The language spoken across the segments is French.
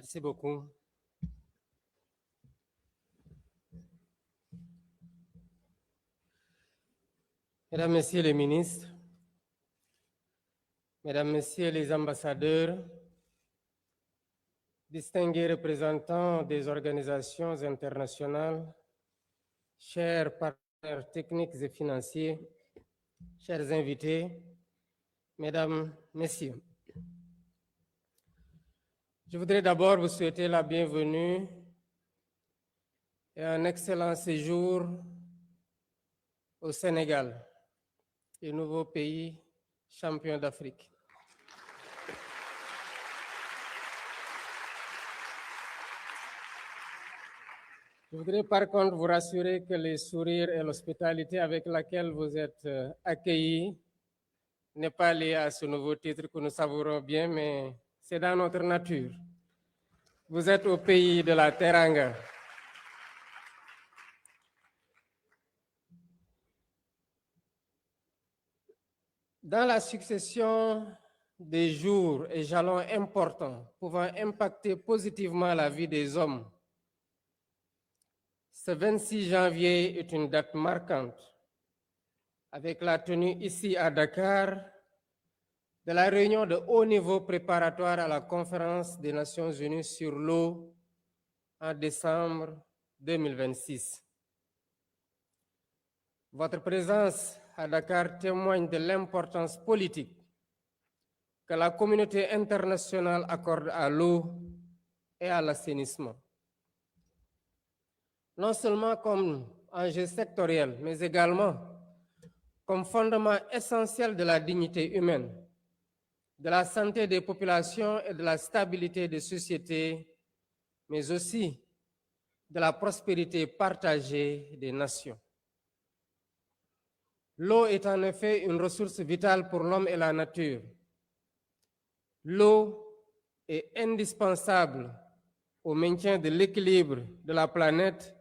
Merci beaucoup. Mesdames, Messieurs les ministres, Mesdames, Messieurs les ambassadeurs, distingués représentants des organisations internationales, chers partenaires techniques et financiers, chers invités, Mesdames, Messieurs, je voudrais d'abord vous souhaiter la bienvenue et un excellent séjour au Sénégal, le nouveau pays champion d'Afrique. Je voudrais par contre vous rassurer que les sourires et l'hospitalité avec laquelle vous êtes accueillis n'est pas lié à ce nouveau titre que nous savourons bien, mais c'est dans notre nature. Vous êtes au pays de la Teranga. Dans la succession des jours et jalons importants pouvant impacter positivement la vie des hommes, ce 26 janvier est une date marquante, avec la tenue ici à Dakar de la réunion de haut niveau préparatoire à la conférence des Nations Unies sur l'eau en décembre 2026. Votre présence à Dakar témoigne de l'importance politique que la communauté internationale accorde à l'eau et à l'assainissement. Non seulement comme enjeu sectoriel, mais également comme fondement essentiel de la dignité humaine, de la santé des populations et de la stabilité des sociétés, mais aussi de la prospérité partagée des nations. L'eau est en effet une ressource vitale pour l'homme et la nature. L'eau est indispensable au maintien de l'équilibre de la planète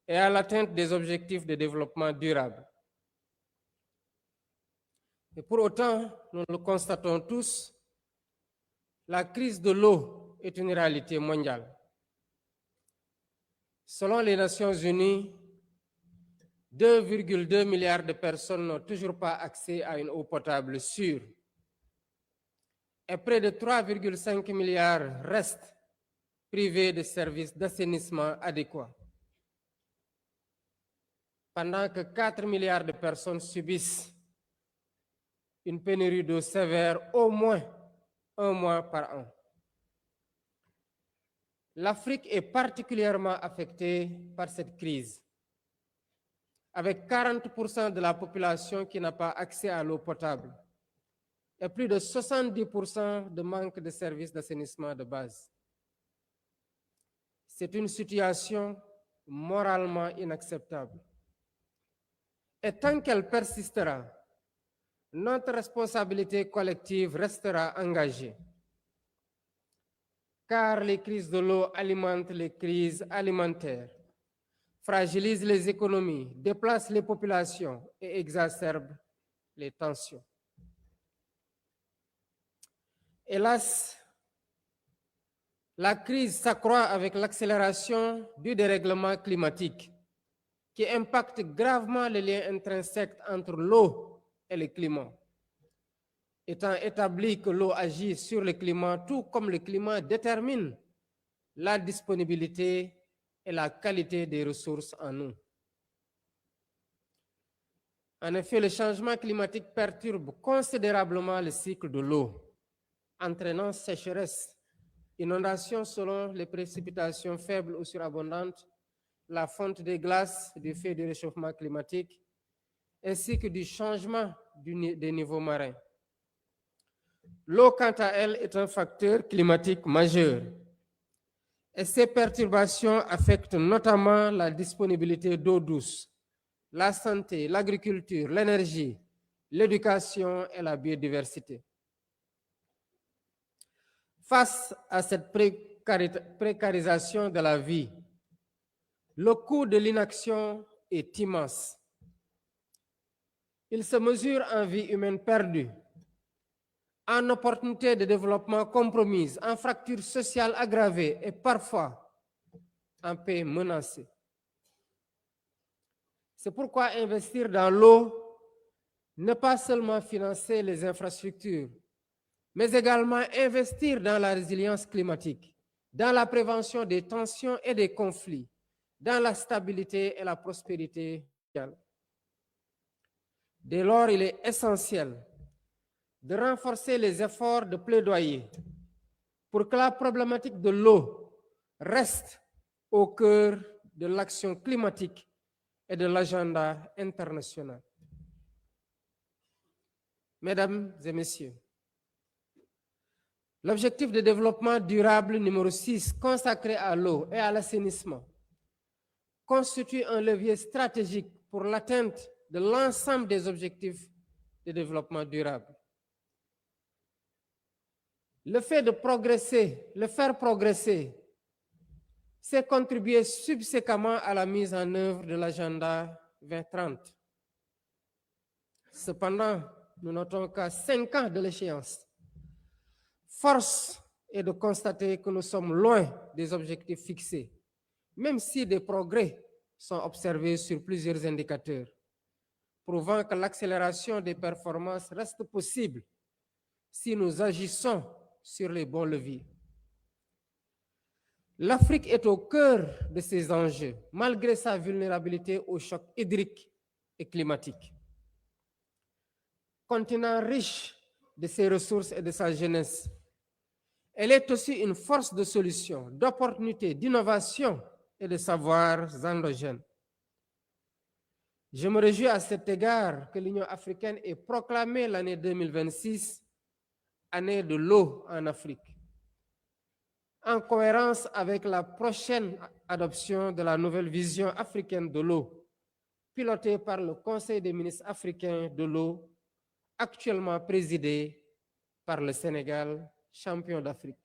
et à l'atteinte des objectifs de développement durable. Et pour autant, nous le constatons tous, la crise de l'eau est une réalité mondiale. Selon les Nations Unies, 2,2 milliards de personnes n'ont toujours pas accès à une eau potable sûre. Et près de 3,5 milliards restent privés de services d'assainissement adéquats. Pendant que 4 milliards de personnes subissent une pénurie d'eau sévère au moins un mois par an. L'Afrique est particulièrement affectée par cette crise, avec 40% de la population qui n'a pas accès à l'eau potable et plus de 70% de manque de services d'assainissement de base. C'est une situation moralement inacceptable. Et tant qu'elle persistera, notre responsabilité collective restera engagée. Car les crises de l'eau alimentent les crises alimentaires, fragilisent les économies, déplacent les populations et exacerbent les tensions. Hélas, la crise s'accroît avec l'accélération du dérèglement climatique qui impacte gravement les liens intrinsèques entre l'eau et le climat. Étant établi que l'eau agit sur le climat, tout comme le climat détermine la disponibilité et la qualité des ressources en eau. En effet, le changement climatique perturbe considérablement le cycle de l'eau, entraînant sécheresse, inondations selon les précipitations faibles ou surabondantes, la fonte des glaces du fait du réchauffement climatique, ainsi que du changement des niveaux marins. L'eau, quant à elle, est un facteur climatique majeur et ces perturbations affectent notamment la disponibilité d'eau douce, la santé, l'agriculture, l'énergie, l'éducation et la biodiversité. Face à cette précarisation de la vie, le coût de l'inaction est immense. Il se mesure en vies humaines perdues, en opportunités de développement compromises, en fractures sociales aggravées et parfois en paix menacée. C'est pourquoi investir dans l'eau n'est pas seulement financer les infrastructures, mais également investir dans la résilience climatique, dans la prévention des tensions et des conflits, dans la stabilité et la prospérité mondiale. Dès lors, il est essentiel de renforcer les efforts de plaidoyer pour que la problématique de l'eau reste au cœur de l'action climatique et de l'agenda international. Mesdames et messieurs, l'objectif de développement durable numéro 6, consacré à l'eau et à l'assainissement, constitue un levier stratégique pour l'atteinte de l'ensemble des objectifs de développement durable. Le fait de progresser, le faire progresser, c'est contribuer subséquemment à la mise en œuvre de l'agenda 2030. Cependant, nous notons qu'à 5 ans de l'échéance, force est de constater que nous sommes loin des objectifs fixés, même si des progrès sont observés sur plusieurs indicateurs, prouvant que l'accélération des performances reste possible si nous agissons sur les bons leviers. L'Afrique est au cœur de ces enjeux, malgré sa vulnérabilité aux chocs hydriques et climatiques. Continent riche de ses ressources et de sa jeunesse, elle est aussi une force de solution, d'opportunité, d'innovation et de savoirs endogènes. Je me réjouis à cet égard que l'Union africaine ait proclamé l'année 2026 année de l'eau en Afrique, en cohérence avec la prochaine adoption de la nouvelle vision africaine de l'eau, pilotée par le Conseil des ministres africains de l'eau, actuellement présidé par le Sénégal, champion d'Afrique.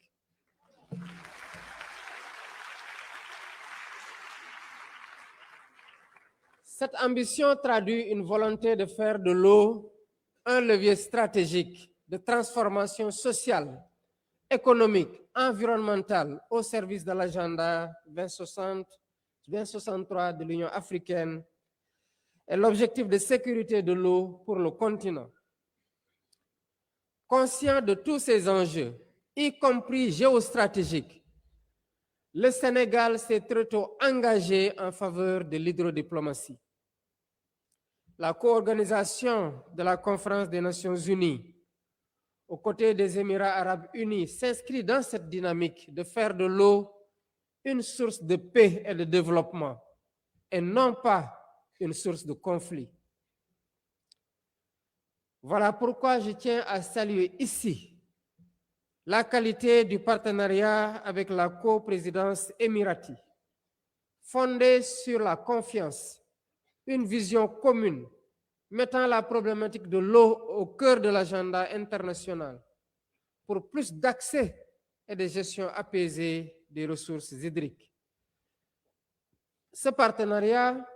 Cette ambition traduit une volonté de faire de l'eau un levier stratégique de transformation sociale, économique, environnementale au service de l'agenda 2063 de l'Union africaine et l'objectif de sécurité de l'eau pour le continent. Conscient de tous ces enjeux, y compris géostratégiques, le Sénégal s'est très tôt engagé en faveur de l'hydrodiplomatie. La co-organisation de la Conférence des Nations Unies aux côtés des Émirats arabes unis s'inscrit dans cette dynamique de faire de l'eau une source de paix et de développement et non pas une source de conflit. Voilà pourquoi je tiens à saluer ici la qualité du partenariat avec la coprésidence émiratie, fondée sur la confiance, une vision commune, mettant la problématique de l'eau au cœur de l'agenda international pour plus d'accès et de gestion apaisée des ressources hydriques. Ce partenariat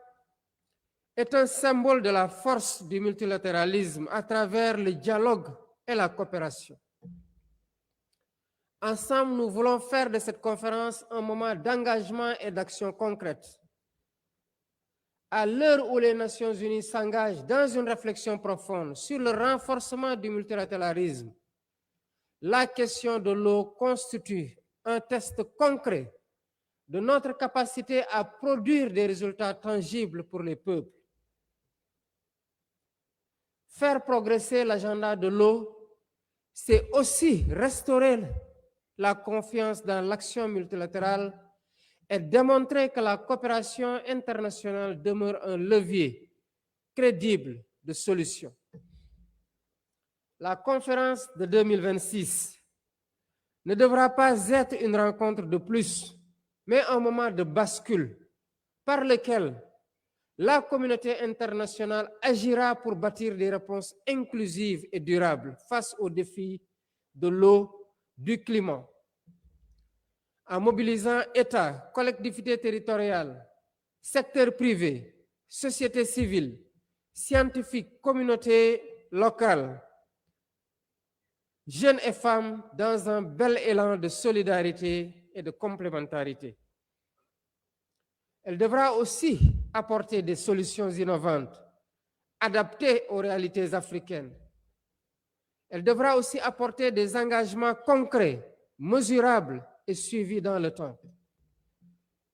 est un symbole de la force du multilatéralisme à travers le dialogue et la coopération. Ensemble, nous voulons faire de cette conférence un moment d'engagement et d'action concrète. À l'heure où les Nations Unies s'engagent dans une réflexion profonde sur le renforcement du multilatéralisme, la question de l'eau constitue un test concret de notre capacité à produire des résultats tangibles pour les peuples. Faire progresser l'agenda de l'eau, c'est aussi restaurer la confiance dans l'action multilatérale et démontrer que la coopération internationale demeure un levier crédible de solution. La conférence de 2026 ne devra pas être une rencontre de plus, mais un moment de bascule par lequel la communauté internationale agira pour bâtir des réponses inclusives et durables face aux défis de l'eau, du climat, en mobilisant États, collectivités territoriales, secteur privé, société civile, scientifiques, communautés locales, jeunes et femmes dans un bel élan de solidarité et de complémentarité. Elle devra aussi apporter des solutions innovantes, adaptées aux réalités africaines. Elle devra aussi apporter des engagements concrets, mesurables et suivis dans le temps.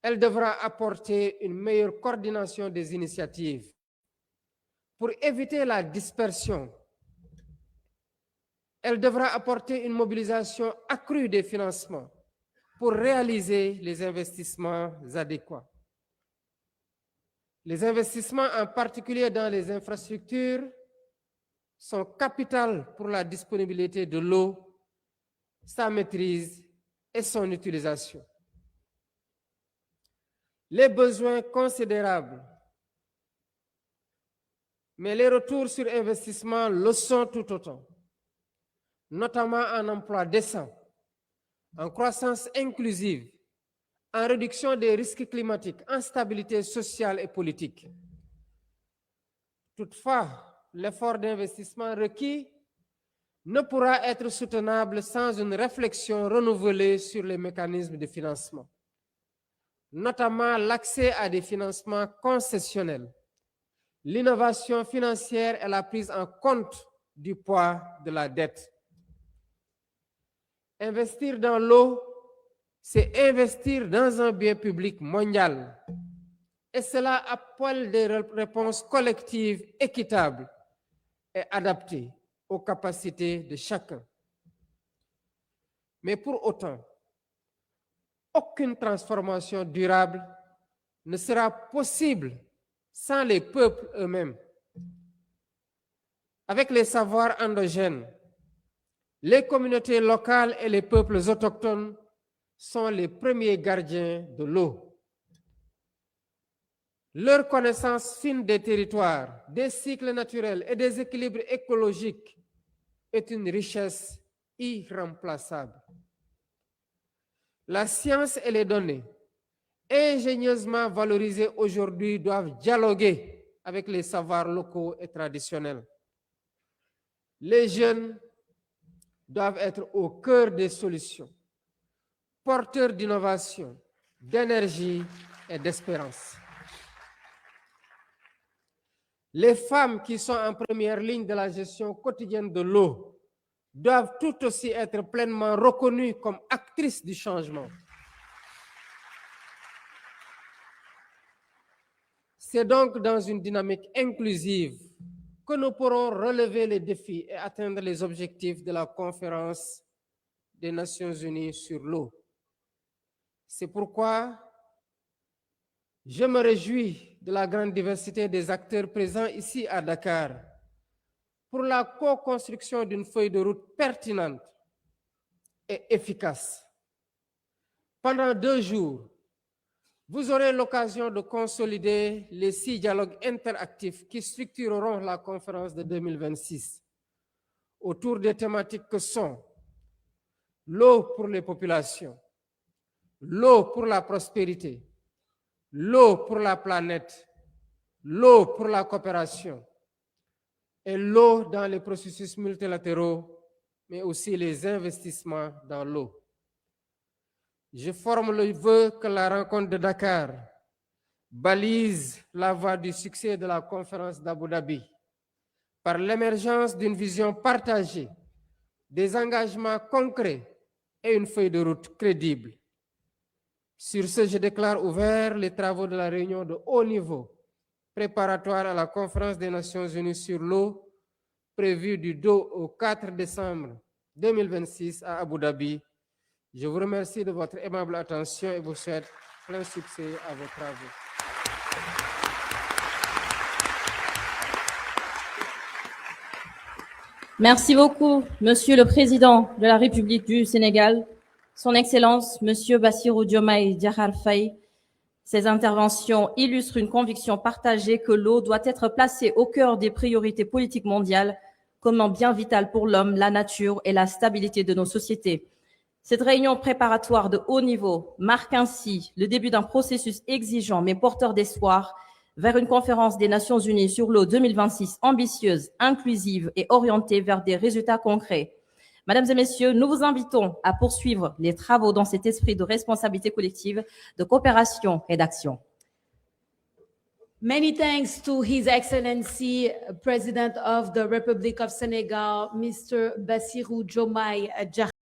Elle devra apporter une meilleure coordination des initiatives pour éviter la dispersion. Elle devra apporter une mobilisation accrue des financements pour réaliser les investissements adéquats. Les investissements, en particulier dans les infrastructures, sont capitaux pour la disponibilité de l'eau, sa maîtrise et son utilisation. Les besoins considérables, mais les retours sur investissement le sont tout autant, notamment en emploi décent, en croissance inclusive, en réduction des risques climatiques, en stabilité sociale et politique. Toutefois, l'effort d'investissement requis ne pourra être soutenable sans une réflexion renouvelée sur les mécanismes de financement, notamment l'accès à des financements concessionnels, l'innovation financière et la prise en compte du poids de la dette. Investir dans l'eau, c'est investir dans un bien public mondial. Et cela appelle des réponses collectives équitables et adaptées aux capacités de chacun. Mais pour autant, aucune transformation durable ne sera possible sans les peuples eux-mêmes. Avec les savoirs endogènes, les communautés locales et les peuples autochtones sont les premiers gardiens de l'eau. Leur connaissance fine des territoires, des cycles naturels et des équilibres écologiques est une richesse irremplaçable. La science et les données, ingénieusement valorisées aujourd'hui, doivent dialoguer avec les savoirs locaux et traditionnels. Les jeunes doivent être au cœur des solutions, porteurs d'innovation, d'énergie et d'espérance. Les femmes qui sont en première ligne de la gestion quotidienne de l'eau doivent tout aussi être pleinement reconnues comme actrices du changement. C'est donc dans une dynamique inclusive que nous pourrons relever les défis et atteindre les objectifs de la Conférence des Nations Unies sur l'eau. C'est pourquoi je me réjouis de la grande diversité des acteurs présents ici à Dakar pour la co-construction d'une feuille de route pertinente et efficace. Pendant 2 jours, vous aurez l'occasion de consolider les 6 dialogues interactifs qui structureront la conférence de 2026 autour des thématiques que sont l'eau pour les populations, l'eau pour la prospérité, l'eau pour la planète, l'eau pour la coopération et l'eau dans les processus multilatéraux, mais aussi les investissements dans l'eau. Je forme le vœu que la rencontre de Dakar balise la voie du succès de la conférence d'Abu Dhabi par l'émergence d'une vision partagée, des engagements concrets et une feuille de route crédible. Sur ce, je déclare ouverts les travaux de la réunion de haut niveau préparatoire à la conférence des Nations Unies sur l'eau prévue du 2 au 4 décembre 2026 à Abu Dhabi. Je vous remercie de votre aimable attention et vous souhaite plein succès à vos travaux. Merci beaucoup, Monsieur le Président de la République du Sénégal, Son Excellence, Monsieur Bassirou Diomaye Diakhar Faye. Ces interventions illustrent une conviction partagée que l'eau doit être placée au cœur des priorités politiques mondiales comme un bien vital pour l'homme, la nature et la stabilité de nos sociétés. Cette réunion préparatoire de haut niveau marque ainsi le début d'un processus exigeant mais porteur d'espoir vers une conférence des Nations Unies sur l'eau 2026 ambitieuse, inclusive et orientée vers des résultats concrets. Mesdames et messieurs, nous vous invitons à poursuivre les travaux dans cet esprit de responsabilité collective, de coopération et d'action. Many thanks to His Excellency, President of the Republic of Senegal, Mr. Bassirou Diomaye Diakhar